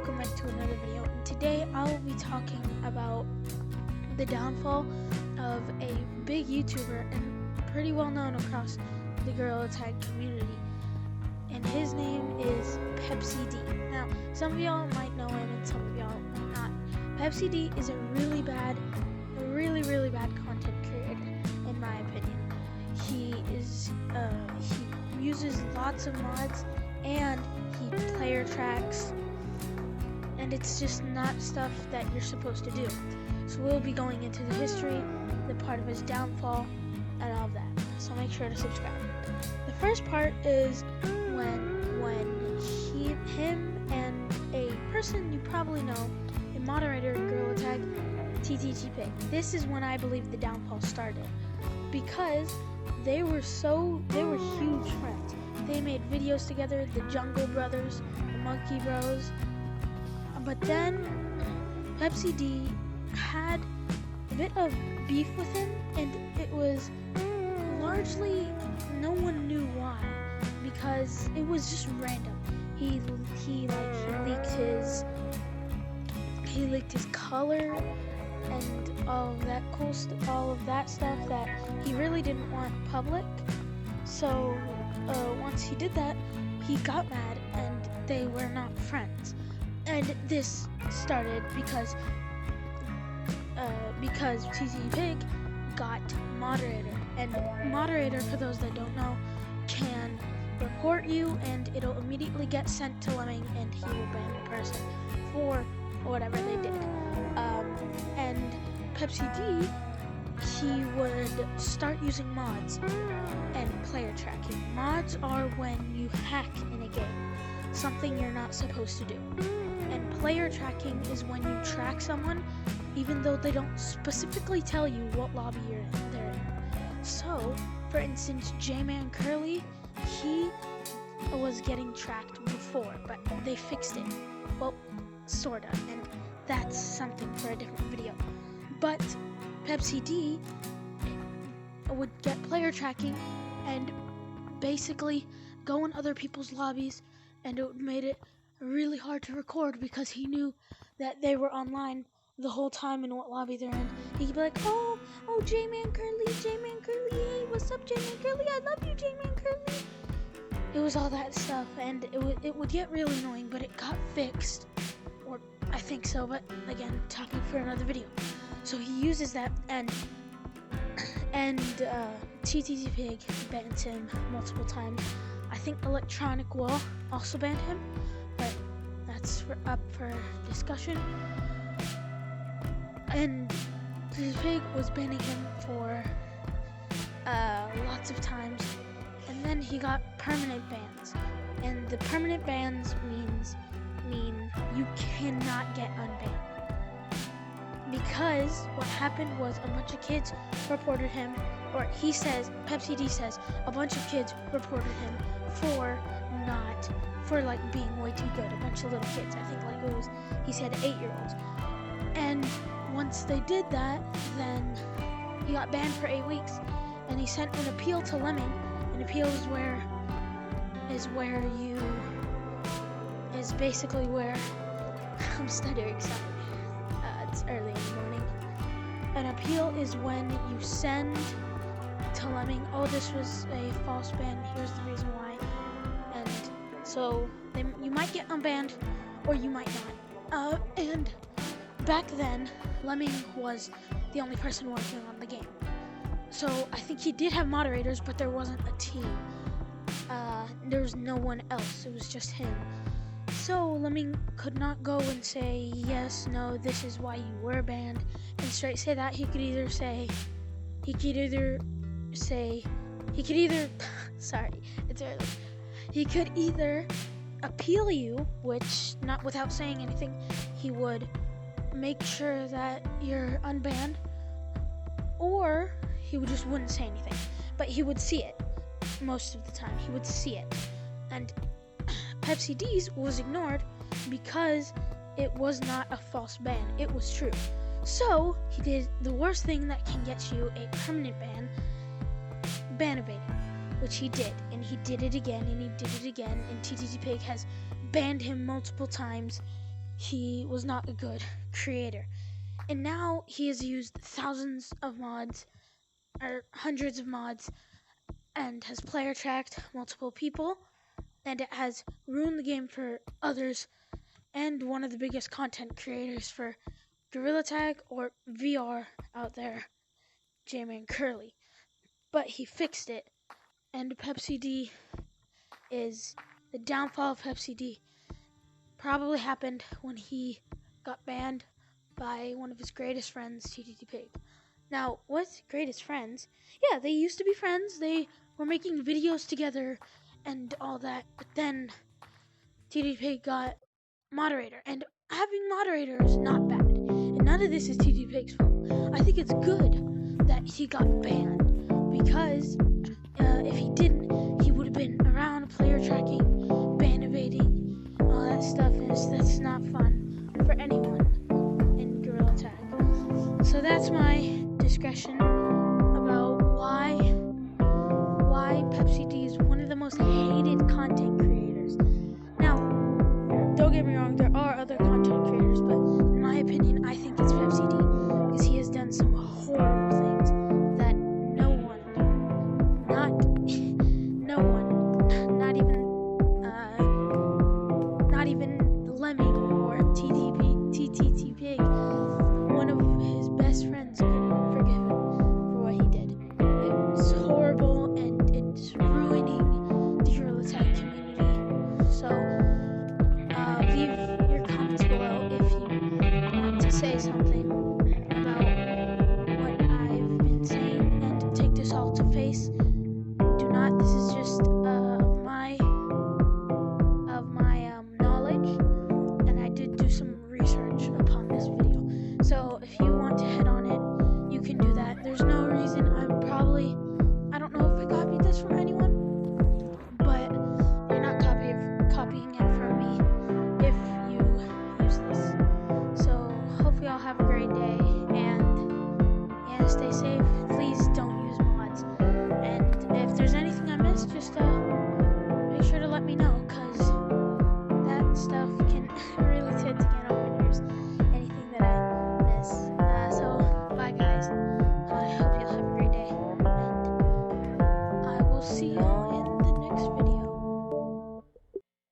welcome back to another video. And today I will be talking about the downfall of a big YouTuber and pretty well known across the Gorilla Tag community. And his name is Pepsi D. Now, some of y'all might know him and some of y'all might not. Pepsi D is a really bad content creator, in my opinion. He uses lots of mods and he player tracks, and it's just not stuff that you're supposed to do. So we'll be going into the history, the part of his downfall, and all of that. So make sure to subscribe. The first part is when him and a person you probably know, a moderator in Gorilla Tag, TTG Pig. This is when I believe the downfall started, because they were huge friends. They made videos together, the Jungle Brothers, the Monkey Bros. But then Pepsi D had a bit of beef with him, and it was largely no one knew why, because it was just random. He leaked his color and all of that stuff that he really didn't want public. So once he did that, he got mad and they were not friends. And this started because TTG Pig got moderator. And moderator, for those that don't know, can report you and it'll immediately get sent to Lemming and he will ban the person for whatever they did. And Pepsi D, he would start using mods and player tracking. Mods are when you hack in a game, something you're not supposed to do. And player tracking is when you track someone even though they don't specifically tell you what lobby they're in. So, for instance, J-Man Curly, he was getting tracked before, but they fixed it. Well, sorta, and that's something for a different video. But Pepsi D would get player tracking and basically go in other people's lobbies, and it made it really hard to record because he knew that they were online the whole time and what lobby they're in. He could be like, oh, J-Man Curly, hey, what's up, J-Man Curly? I love you, J-Man Curly. It was all that stuff, and it would get really annoying, but it got fixed, or I think so. But again, topic for another video. So he uses that, and TTG Pig banned him multiple times. I think Electronic Wall also banned him, but that's up for discussion. And TTG Pig was banning him for lots of times, and then he got permanent bans. And the permanent bans mean you cannot get unbanned. Because what happened was a bunch of kids reported him, or Pepsi D says, a bunch of kids reported him for being way too good. A bunch of little kids. I think he said 8-year-olds. And once they did that, then he got banned for 8 weeks, and he sent an appeal to Lemming. An appeal is basically where I'm stuttering, sorry. It's early in the morning. An appeal is when you send to Lemming, oh, this was a false ban, here's the reason why. And so you might get unbanned, or you might not. And back then, Lemming was the only person working on the game. So I think he did have moderators, but there wasn't a team. There was no one else, it was just him. So Lemming could not go and say, yes, no, this is why you were banned, and straight say that. He could either sorry, it's early. He could either appeal you, which, not without saying anything, he would make sure that you're unbanned, or he just wouldn't say anything, but he would see it. Most of the time he would see it, and Pepsi D's was ignored because it was not a false ban, it was true. So he did the worst thing that can get you a permanent ban evading, which he did, and he did it again, and he did it again, and TTG Pig has banned him multiple times, he was not a good creator. And now he has used thousands of mods, or hundreds of mods, and has player tracked multiple people, and it has ruined the game for others, and one of the biggest content creators for Gorilla Tag or VR out there, J-Man Curly. But he fixed it, and Pepsi D is the downfall of Pepsi D probably happened when he got banned by one of his greatest friends, TTT Pig. Now, what's greatest friends? Yeah, they used to be friends. They were making videos together and all that. But then TTT Pig got moderator, and having moderator is not bad. And none of this is TTT Pig's fault. I think it's good that he got banned because if he didn't, he would have been around player tracking, ban evading, all that stuff. And that's not fun for anyone in Gorilla Tag. So that's my discussion about why Pepsi D is one of the most hated content creators. Now, don't get me wrong, there are other content creators, but in my opinion, I think it's Pepsi D because he has done some horrible things that no one, not even Lemming or TTT Pig, one of his best friends, could forgive him for what he did. It was horrible, and it's ruining the Gorilla Tag community. So, leave your comments below if you want to say something about what I've been saying, and take this all to face. Do not. This is just knowledge, and I did do some research upon this video. So if you want to hit on it, you can do that. There's no reason. I don't know if I copied this from anyone, but you're not copying it from me if you use this. So hopefully y'all have a great day, and stay safe. Please don't